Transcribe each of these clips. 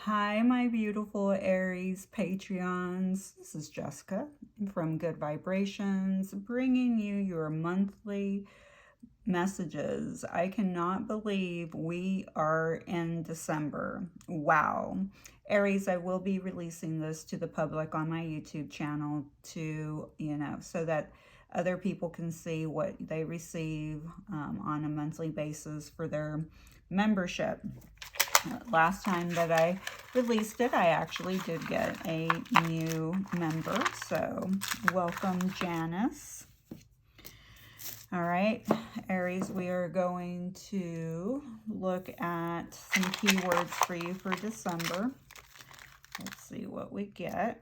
Hi, my beautiful Aries Patreons. This is Jessica from Good Vibrations, bringing you your monthly messages. I cannot believe we are in December. Wow. Aries, I will be releasing this to the public on my YouTube channel to, so that other people can see what they receive on a monthly basis for their membership. Last time that I released it, I actually did get a new member. So welcome, Janice. All right, Aries, we are going to look at some keywords for you for December. Let's see what we get.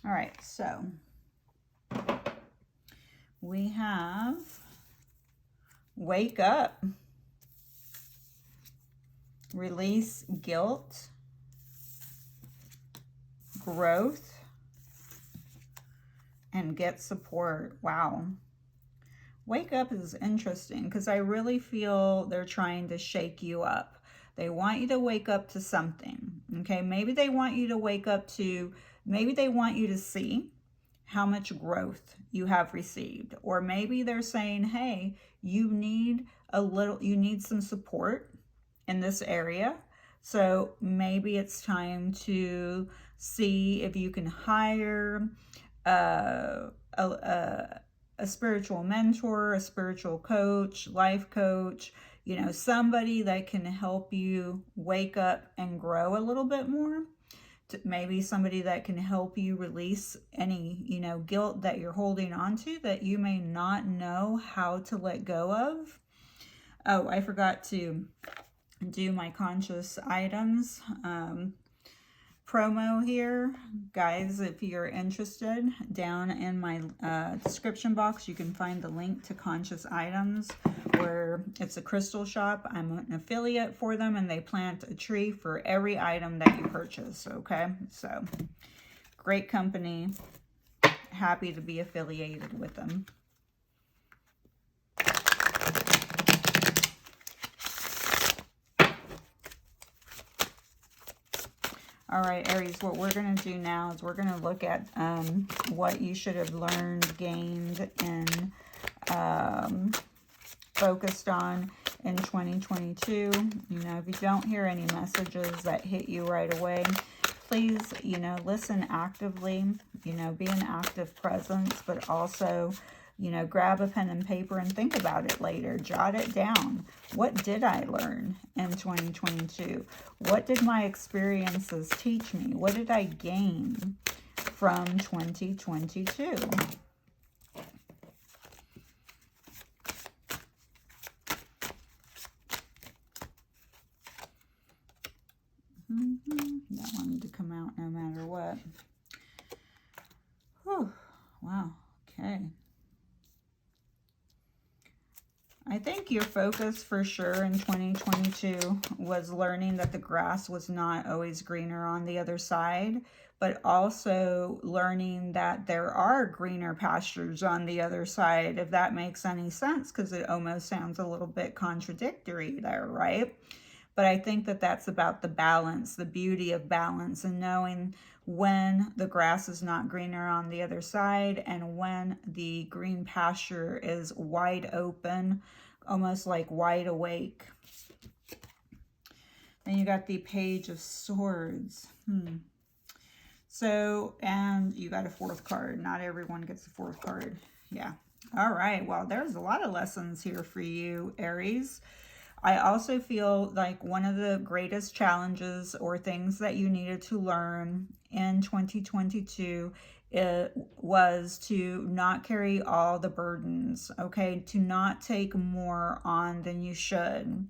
All right, so we have wake up, release guilt, growth, and get support. Wow. Wake up is interesting because I really feel they're trying to shake you up. They want you to wake up to something. Okay, maybe they want you to wake up to, maybe they want you to see how much growth you have received. Or maybe they're saying, hey, you need some support in this area. So maybe it's time to see if you can hire a spiritual mentor, a spiritual coach, life coach, somebody that can help you wake up and grow a little bit more. Maybe somebody that can help you release any, guilt that you're holding on to that you may not know how to let go of. Oh, I forgot to do my conscious items promo here. Guys, if you're interested, down in my description box, you can find the link to Conscious Items, where it's a crystal shop. I'm an affiliate for them, and they plant a tree for every item that you purchase, okay? So, great company. Happy to be affiliated with them. All right, Aries, what we're going to do now is we're going to look at what you should have learned, gained, and focused on in 2022. If you don't hear any messages that hit you right away, please, listen actively, be an active presence, but also, grab a pen and paper and think about it later. Jot it down. What did I learn in 2022? What did my experiences teach me? What did I gain from 2022? That wanted to come out no matter what. Whew. Wow. Okay. I think your focus for sure in 2022 was learning that the grass was not always greener on the other side, but also learning that there are greener pastures on the other side, if that makes any sense, because it almost sounds a little bit contradictory there, right? But I think that that's about the balance, the beauty of balance, and knowing when the grass is not greener on the other side and when the green pasture is wide open, almost like wide awake. Then you got the Page of Swords. So, and you got a fourth card. Not everyone gets a fourth card. Yeah. All right. Well, there's a lot of lessons here for you, Aries. I also feel like one of the greatest challenges or things that you needed to learn in 2022 was to not carry all the burdens, okay? To not take more on than you should.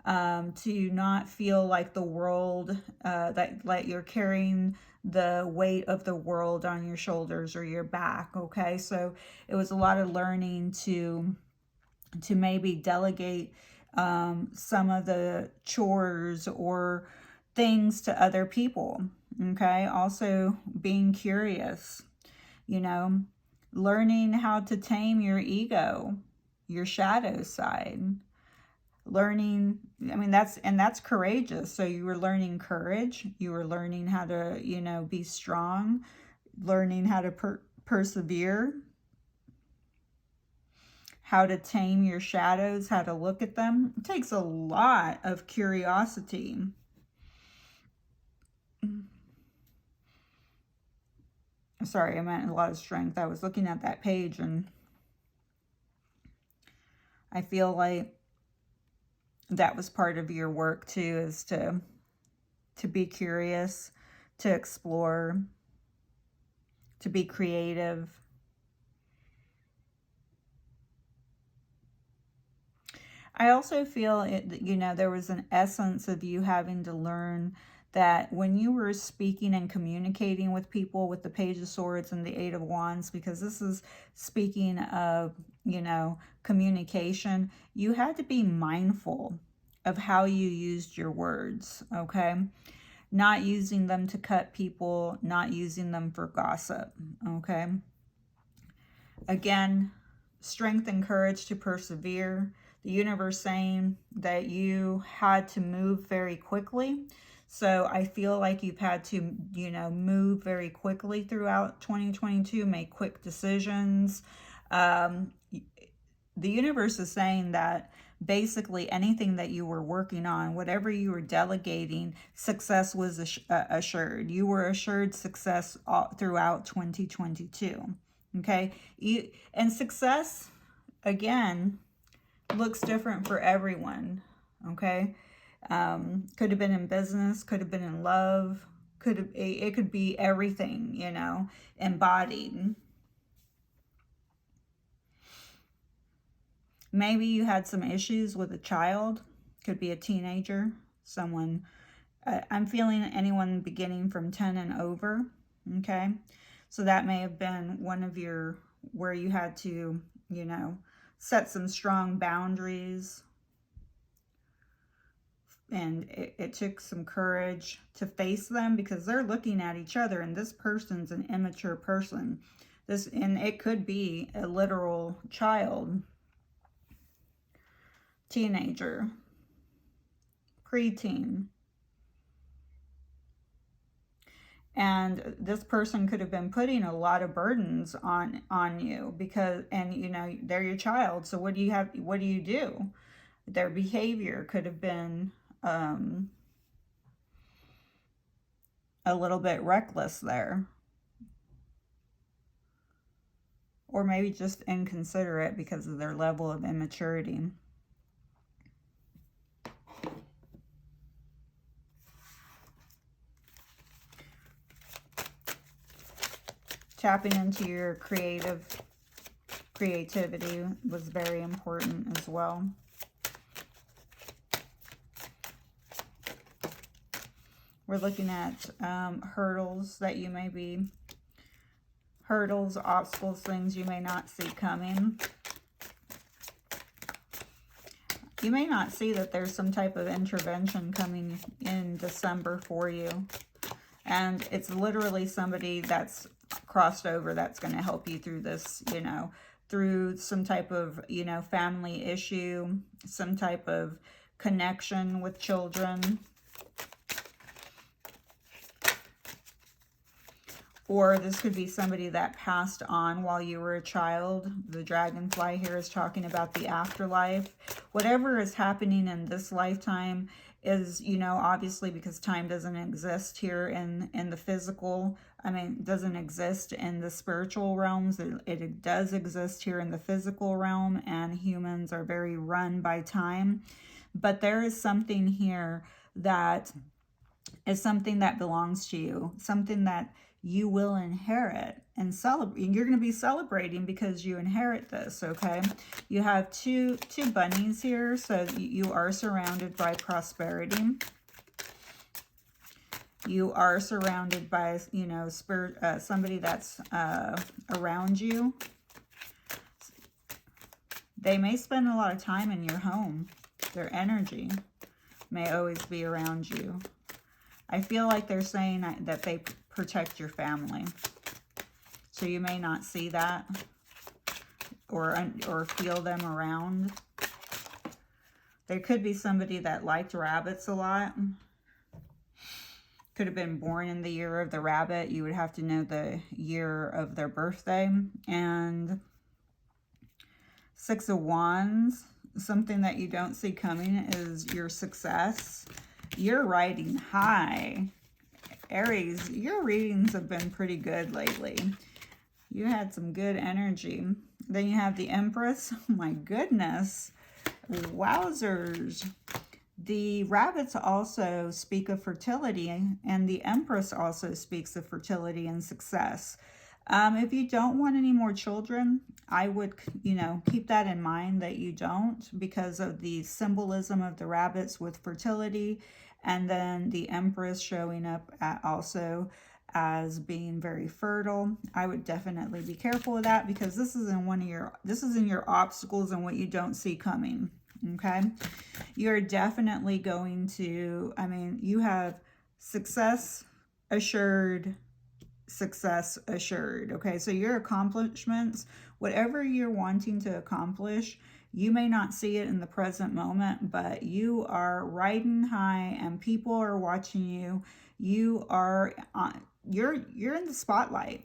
To not feel like the world, that you're carrying the weight of the world on your shoulders or your back, okay? So it was a lot of learning to maybe delegate some of the chores or things to other people, okay? Also being curious, learning how to tame your ego, your shadow side. Learning, I mean, that's courageous. So you were learning courage. You were learning how to, you know, be strong, learning how to persevere, how to tame your shadows, how to look at them. It takes a lot of curiosity. Sorry, I meant a lot of strength. I was looking at that page and I feel like that was part of your work too, is to be curious, to explore, to be creative. I also feel it, you know, there was an essence of you having to learn that when you were speaking and communicating with people with the Page of Swords and the Eight of Wands, because this is speaking of, you know, communication, you had to be mindful of how you used your words, okay? Not using them to cut people, not using them for gossip, okay? Again, strength and courage to persevere. The universe saying that you had to move very quickly. So I feel like you've had to, you know, move very quickly throughout 2022, make quick decisions. The universe is saying that basically anything that you were working on, whatever you were delegating, success was assured. You were assured success throughout 2022. Okay. And success, again, looks different for everyone. Okay. Could have been in business, could have been in love, it could be everything, you know, embodied. Maybe you had some issues with a child, could be a teenager, someone, I'm feeling anyone beginning from 10 and over, okay? So that may have been one of your, where you had to, you know, set some strong boundaries. And it took some courage to face them because they're looking at each other and this person's an immature person. And it could be a literal child, teenager, preteen. And this person could have been putting a lot of burdens on you because, and you know, they're your child. So what do you do? Their behavior could have been a little bit reckless there. Or maybe just inconsiderate because of their level of immaturity. Tapping into your creativity was very important as well. We're looking at hurdles that you may be, hurdles, obstacles, things you may not see coming. You may not see that there's some type of intervention coming in December for you. And it's literally somebody that's crossed over that's going to help you through this, you know, through some type of, you know, family issue, some type of connection with children. Or this could be somebody that passed on while you were a child. The dragonfly here is talking about the afterlife. Whatever is happening in this lifetime is, you know, obviously because time doesn't exist here in the physical. I mean, it doesn't exist in the spiritual realms. It does exist here in the physical realm, and humans are very run by time. But there is something here that is something that belongs to you, something that you will inherit and celebrate. You're going to be celebrating because you inherit this, okay? You have two bunnies here, so you are surrounded by prosperity. You are surrounded by, you know, somebody that's around you. They may spend a lot of time in your home. Their energy may always be around you. I feel like they're saying that they protect your family. So you may not see that or feel them around. There could be somebody that liked rabbits a lot. Could have been born in the year of the rabbit. You would have to know the year of their birthday. And Six of Wands, something that you don't see coming is your success. You're riding high. Aries, your readings have been pretty good lately. You had some good energy. Then you have the Empress. Oh my goodness. Wowzers. The rabbits also speak of fertility, and the Empress also speaks of fertility and success. If you don't want any more children, I would, keep that in mind that you don't, because of the symbolism of the rabbits with fertility, and then the Empress showing up also as being very fertile. I would definitely be careful of that, because this is in your obstacles and what you don't see coming. Okay, you're definitely going to, you have success assured. Okay, so your accomplishments, whatever you're wanting to accomplish, you may not see it in the present moment, but you are riding high and people are watching you. You are you're in the spotlight,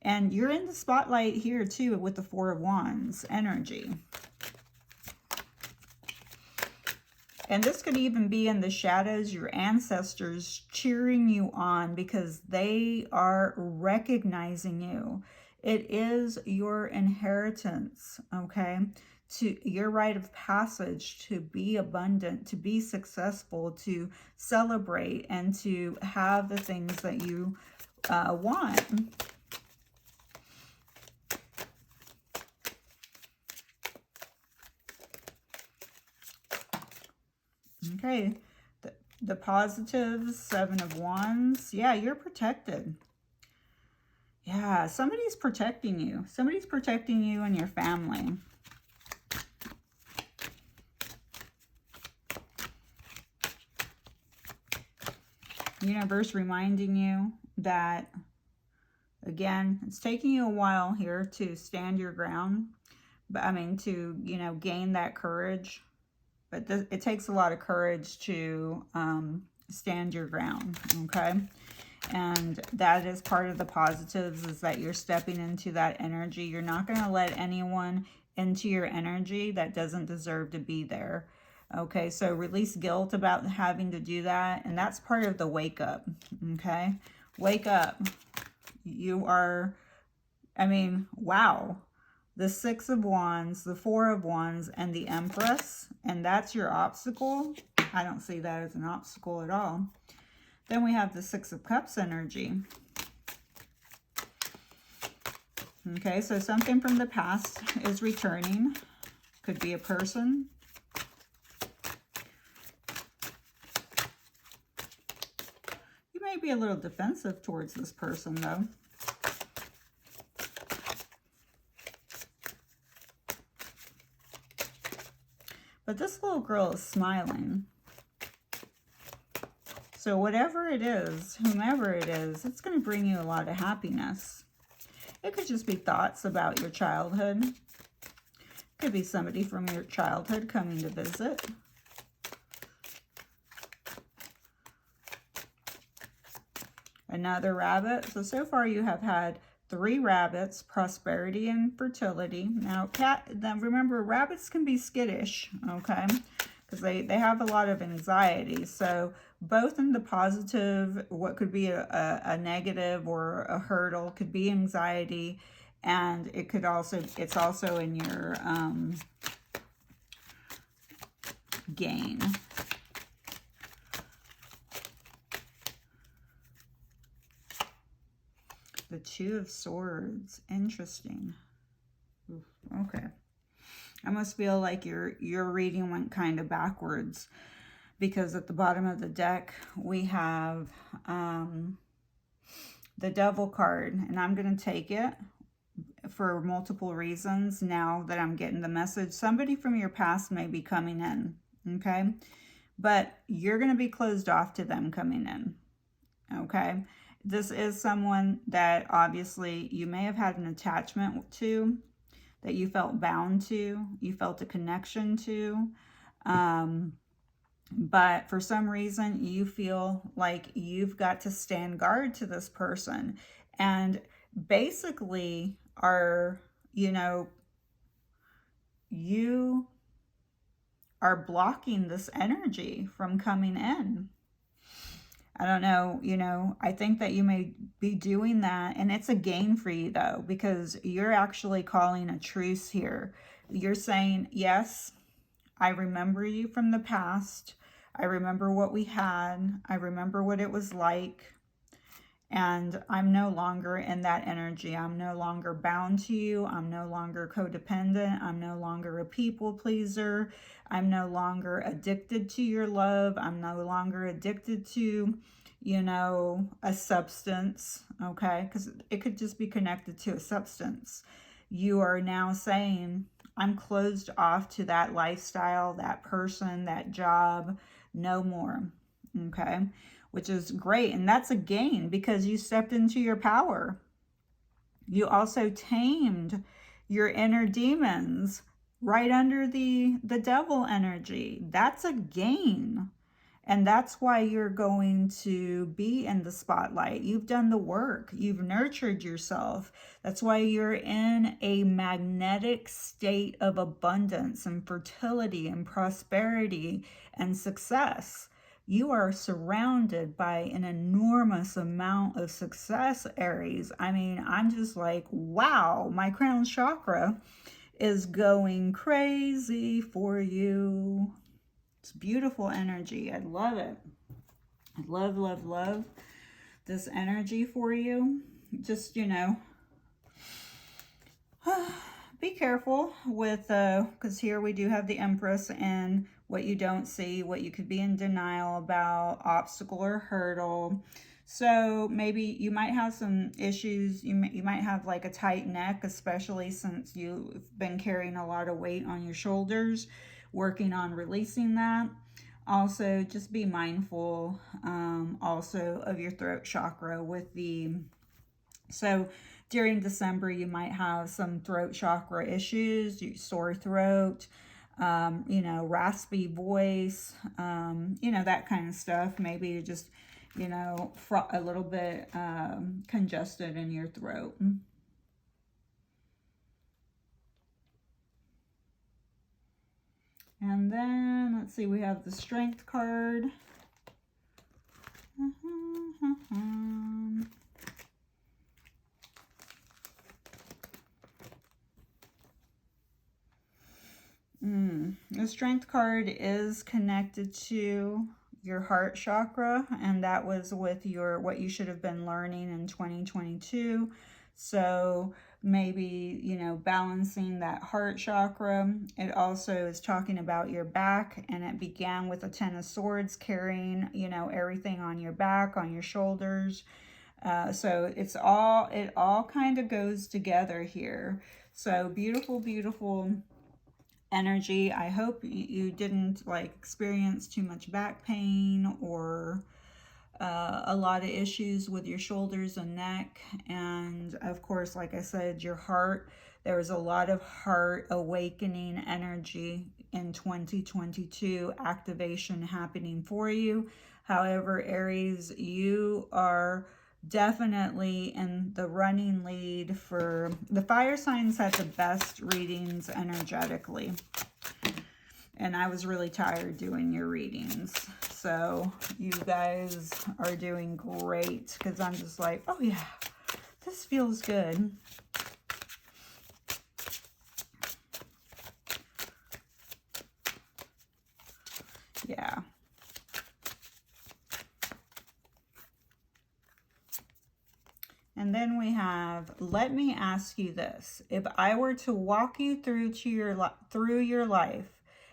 and you're in the spotlight here too with the Four of Wands energy. And this could even be in the shadows, your ancestors cheering you on, because they are recognizing you. It is your inheritance, okay? To your rite of passage to be abundant, to be successful, to celebrate, and to have the things that you want. Okay, the positives, Seven of Wands. Yeah, you're protected. Yeah, somebody's protecting you. Somebody's protecting you and your family. Universe reminding you that, again, it's taking you a while here to stand your ground. But to, gain that courage. But it takes a lot of courage to stand your ground, okay? And that is part of the positives, is that you're stepping into that energy. You're not going to let anyone into your energy that doesn't deserve to be there, okay? So release guilt about having to do that, and that's part of the wake up, okay? Wake up. You are, wow. The Six of Wands, the Four of Wands, and the Empress, and that's your obstacle. I don't see that as an obstacle at all. Then we have the Six of Cups energy. Okay, so something from the past is returning. Could be a person. You may be a little defensive towards this person, though. But this little girl is smiling. So whatever it is, whomever it is, it's going to bring you a lot of happiness. It could just be thoughts about your childhood. It could be somebody from your childhood coming to visit. Another rabbit. So far you have had 3 rabbits, prosperity and fertility. Now, remember, rabbits can be skittish, okay? Because they have a lot of anxiety. So both in the positive, what could be a negative or a hurdle could be anxiety. And it's also in your gain. The Two of Swords. Interesting. Oof, okay. I must feel like your reading went kind of backwards, because at the bottom of the deck we have the Devil card, and I'm going to take it for multiple reasons now that I'm getting the message. Somebody from your past may be coming in, okay? But you're going to be closed off to them coming in, okay? this is someone that obviously you may have had an attachment to, that you felt bound to, you felt a connection to. But for some reason, you feel like you've got to stand guard to this person. And basically, you are blocking this energy from coming in. I don't know, I think that you may be doing that, and it's a gain for you though, because you're actually calling a truce here. You're saying, yes, I remember you from the past. I remember what we had. I remember what it was like. And I'm no longer in that energy. I'm no longer bound to you. I'm no longer codependent. I'm no longer a people pleaser. I'm no longer addicted to your love. I'm no longer addicted to, a substance, okay? Because it could just be connected to a substance. You are now saying, I'm closed off to that lifestyle, that person, that job, no more, okay? Which is great. And that's a gain because you stepped into your power. You also tamed your inner demons right under the devil energy. That's a gain. And that's why you're going to be in the spotlight. You've done the work. You've nurtured yourself. That's why you're in a magnetic state of abundance and fertility and prosperity and success. You are surrounded by an enormous amount of success, Aries. I mean, I'm just like, wow, my crown chakra is going crazy for you. It's beautiful energy. I love it. I love, love, love this energy for you. Just, be careful with, because here we do have the Empress and what you don't see, what you could be in denial about, obstacle or hurdle. So maybe you might have some issues. You might have like a tight neck, especially since you've been carrying a lot of weight on your shoulders, working on releasing that. Also, just be mindful also of your throat chakra so during December, you might have some throat chakra issues, sore throat, raspy voice, that kind of stuff. Maybe you just, a little bit congested in your throat. And then, let's see, we have the Strength card. The Strength card is connected to your heart chakra, and that was with what you should have been learning in 2022. So maybe, balancing that heart chakra. It also is talking about your back, and it began with a 10 of Swords, carrying, everything on your back, on your shoulders. So it all kind of goes together here. So beautiful, beautiful energy. I hope you didn't experience too much back pain or a lot of issues with your shoulders and neck. And of course, like I said, your heart, there was a lot of heart awakening energy in 2022 activation happening for you. However, Aries, you are definitely in the running lead for the fire signs. Had the best readings energetically, and I was really tired doing your readings, so you guys are doing great, because I'm just like, oh yeah, this feels good. Yeah. And then we have, let me ask you this. If I were to walk you through your life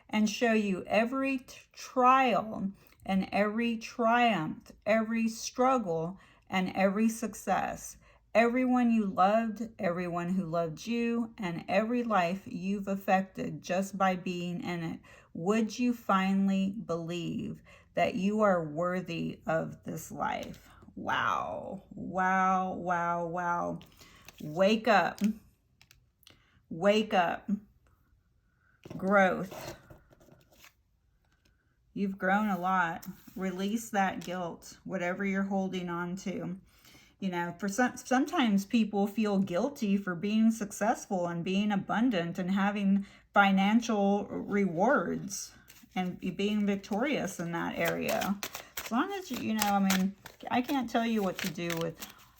and show you every trial and every triumph, every struggle and every success, everyone you loved, everyone who loved you, and every life you've affected just by being in it, would you finally believe that you are worthy of this life? Wow. Wow, wow, wow. Wake up. Wake up. Growth. You've grown a lot. Release that guilt, whatever you're holding on to. You know, for sometimes people feel guilty for being successful and being abundant and having financial rewards and being victorious in that area. As long as you know, I mean, I can't tell you what to do with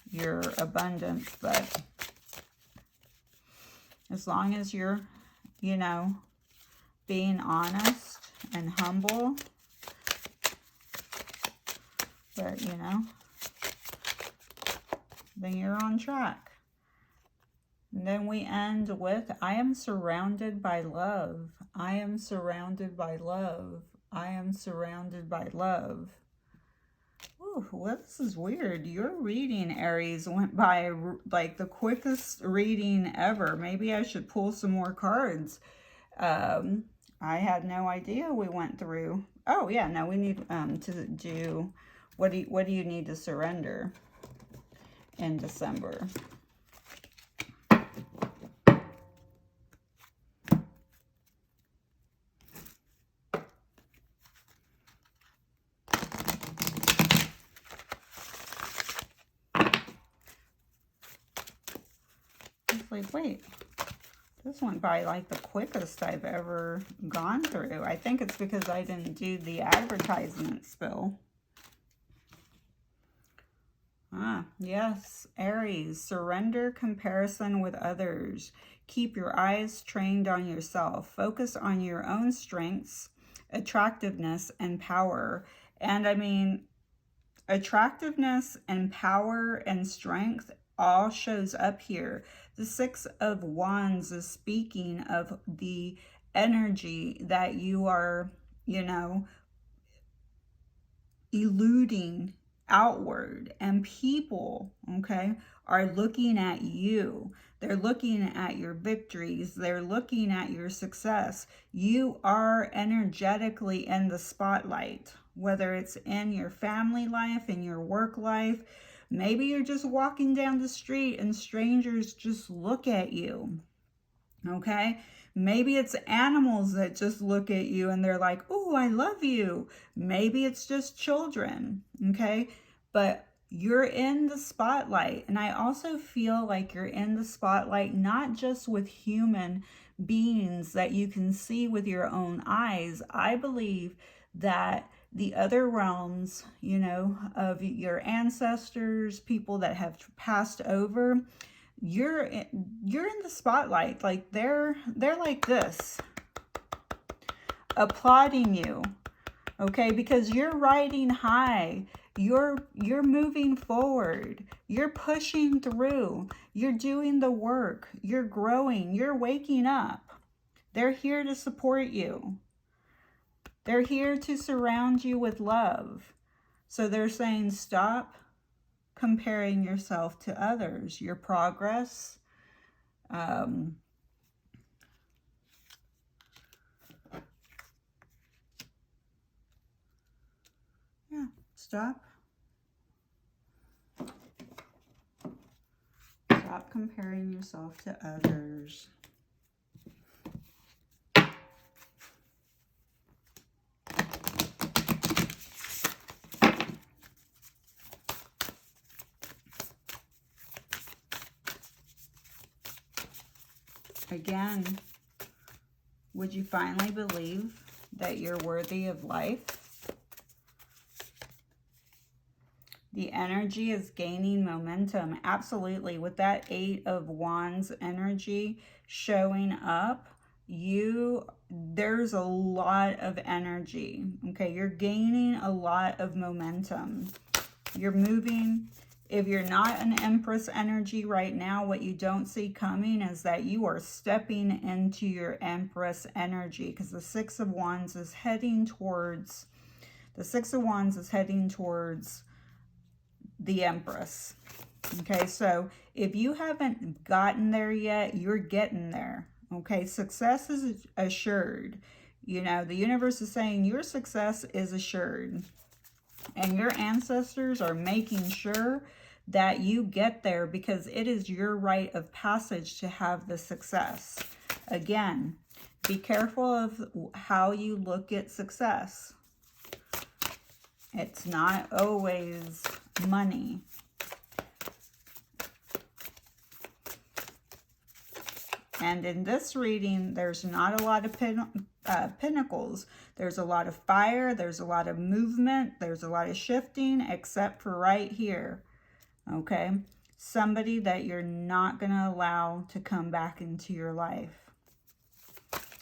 your abundance, but as long as you're, you know, being honest and humble, but you know, then you're on track. And then we end with, I am surrounded by love. I am surrounded by love. I am surrounded by love. Ooh, well, this is weird. Your reading, Aries, went by like the quickest reading ever. Maybe I should pull some more cards. I had no idea we went through. Oh, yeah, no, we need to do, what do you need to surrender in December? It's like, wait, this went by like the quickest I've ever gone through. I think it's because I didn't do the advertisement spill. Ah, yes, Aries, surrender comparison with others. Keep your eyes trained on yourself. Focus on your own strengths, attractiveness, and power. And I mean, attractiveness and power and strength all shows up here. The Six of Wands is speaking of the energy that you are, you know, eluding outward, and people, okay, are looking at you. They're looking at your victories. They're looking at your success. You are energetically in the spotlight, whether it's in your family life, in your work life. Maybe you're just walking down the street and strangers just look at you, okay? Maybe it's animals that just look at you and they're like, oh, I love you. Maybe it's just children, okay? But you're in the spotlight. And I also feel like you're in the spotlight, not just with human beings that you can see with your own eyes. I believe that the other realms, you know, of your ancestors, people that have passed over, you're in the spotlight. Like they're like this, applauding you, okay, because you're riding high. You're moving forward. You're pushing through. You're doing the work. You're growing. You're waking up. They're here to support you. They're here to surround you with love. So they're saying, stop comparing yourself to others. Your progress, yeah, stop comparing yourself to others. Again, would you finally believe that you're worthy of life? The energy is gaining momentum. Absolutely. With that Eight of Wands energy showing up, there's a lot of energy. Okay, you're gaining a lot of momentum. You're moving. If you're not an Empress energy right now, what you don't see coming is that you are stepping into your Empress energy, because the Six of Wands is heading towards, the Empress. Okay, so if you haven't gotten there yet, you're getting there. Okay, success is assured. You know, the universe is saying your success is assured. And your ancestors are making sure that you get there because it is your rite of passage to have the success. Again, be careful of how you look at success. It's not always money. And in this reading, there's not a lot of pinnacles. There's a lot of fire. There's a lot of movement. There's a lot of shifting, except for right here. Okay? Somebody that you're not going to allow to come back into your life.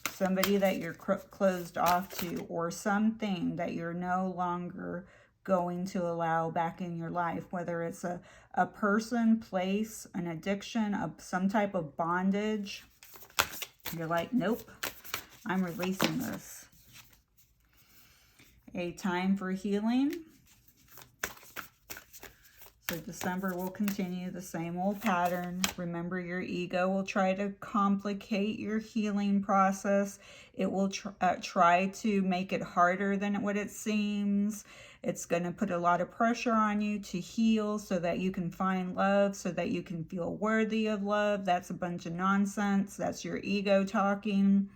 Somebody that you're closed off to, or something that you're no longer going to allow back in your life, whether it's a person, place, an addiction, some type of bondage. You're like, nope, I'm releasing this. A time for healing. So December will continue the same old pattern. Remember, your ego will try to complicate your healing process. It will try to make it harder than what it seems. It's going to put a lot of pressure on you to heal so that you can find love, so that you can feel worthy of love. That's a bunch of nonsense. That's your ego talking.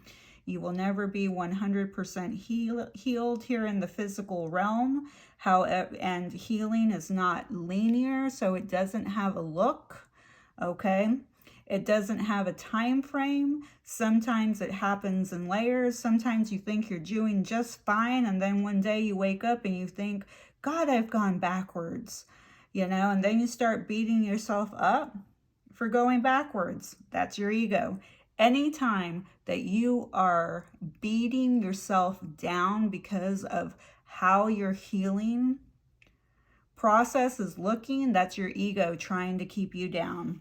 You will never be 100% healed here in the physical realm. However, and healing is not linear, so it doesn't have a look, okay? It doesn't have a time frame. Sometimes it happens in layers. Sometimes you think you're doing just fine, and then one day you wake up and you think, God, I've gone backwards, you know? And then you start beating yourself up for going backwards. That's your ego. Anytime that you are beating yourself down because of how your healing process is looking, that's your ego trying to keep you down.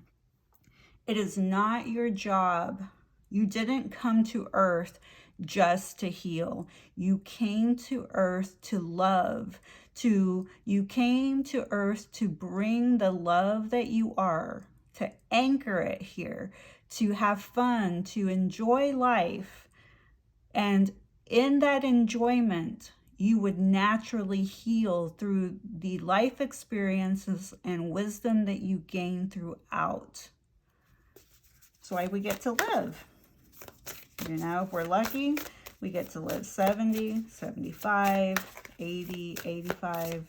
It is not your job. You didn't come to earth just to heal. You came to earth to love. You came to earth to bring the love that you are, to anchor it here, to have fun, to enjoy life. And in that enjoyment, you would naturally heal through the life experiences and wisdom that you gain throughout. That's why we get to live. You know, if we're lucky, we get to live 70, 75, 80, 85,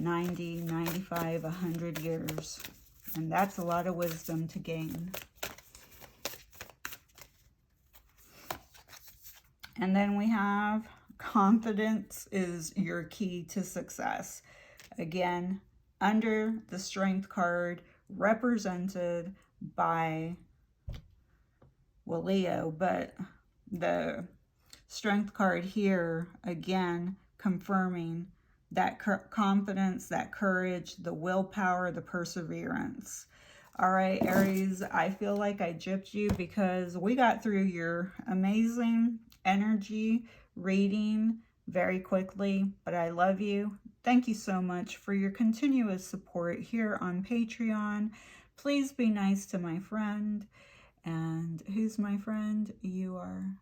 90, 95, 100 years. And that's a lot of wisdom to gain. And then we have confidence is your key to success. Again, under the Strength card, represented by, well, Leo, but the Strength card here, again, confirming that confidence, that courage, the willpower, the perseverance. All right, Aries, I feel like I gypped you because we got through your amazing energy reading very quickly, but I love you. Thank you so much for your continuous support here on Patreon. Please be nice to my friend. And who's my friend? You are.